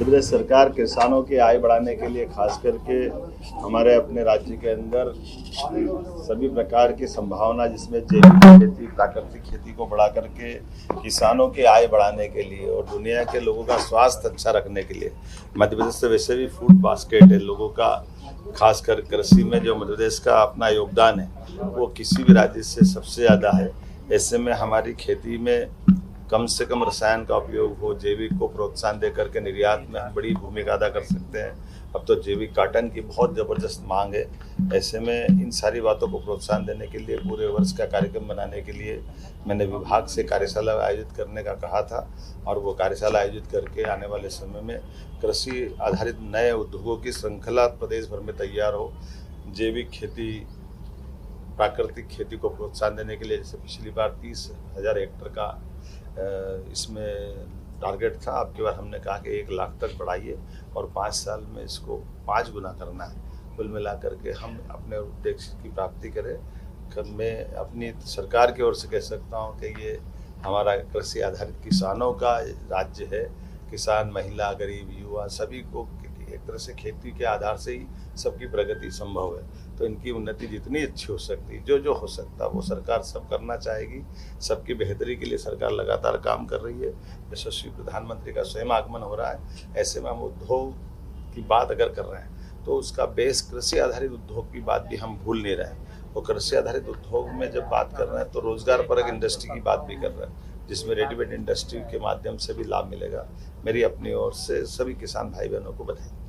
प्रदेश सरकार किसानों की आय बढ़ाने के लिए खास करके हमारे अपने राज्य के अंदर सभी प्रकार की संभावना जिसमें जैविक खेती, प्राकृतिक खेती को बढ़ा करके किसानों की आय बढ़ाने के लिए और दुनिया के लोगों का स्वास्थ्य अच्छा रखने के लिए मध्य प्रदेश से वैसे भी फूड बास्केट है लोगों का, खासकर कृषि में जो मध्य प्रदेश का अपना योगदान है वो किसी भी राज्य से सबसे ज़्यादा है। ऐसे में हमारी खेती में कम से कम रसायन का उपयोग हो, जैविक को प्रोत्साहन दे करके निर्यात में हम बड़ी भूमिका अदा कर सकते हैं। अब तो जैविक कॉटन की बहुत ज़बरदस्त मांग है। ऐसे में इन सारी बातों को प्रोत्साहन देने के लिए पूरे वर्ष का कार्यक्रम बनाने के लिए मैंने विभाग से कार्यशाला आयोजित करने का कहा था और वो कार्यशाला आयोजित करके आने वाले समय में कृषि आधारित नए उद्योगों की श्रृंखला प्रदेश भर में तैयार हो। जैविक खेती, प्राकृतिक खेती को प्रोत्साहन देने के लिए जैसे पिछली बार 30,000 हेक्टेयर का इसमें टारगेट था, अब की बार हमने कहा कि 1 लाख तक बढ़ाइए और 5 साल में इसको 5 गुना करना है। कुल मिला करके हम अपने उद्देश्य की प्राप्ति करें। मैं अपनी सरकार की ओर से कह सकता हूं कि ये हमारा कृषि आधारित किसानों का राज्य है। किसान, महिला, गरीब, युवा सभी को एक तरह से खेती के आधार से ही सबकी प्रगति संभव है। तो इनकी उन्नति जितनी अच्छी हो सकती, जो हो सकता वो सरकार सब करना चाहेगी। सबकी बेहतरी के लिए सरकार लगातार काम कर रही है। यशस्वी प्रधानमंत्री का स्वयं आगमन हो रहा है। ऐसे में हम उद्योग की बात अगर कर रहे हैं तो उसका बेस कृषि आधारित उद्योग की बात भी हम भूल नहीं रहे हैं। वो कृषि आधारित उद्योग में जब बात कर रहे हैं तो रोजगार परक इंडस्ट्री की बात भी कर रहे हैं, जिसमें रेडीमेड इंडस्ट्री के माध्यम से भी लाभ मिलेगा। मेरी अपनी ओर से सभी किसान भाई बहनों को बधाई।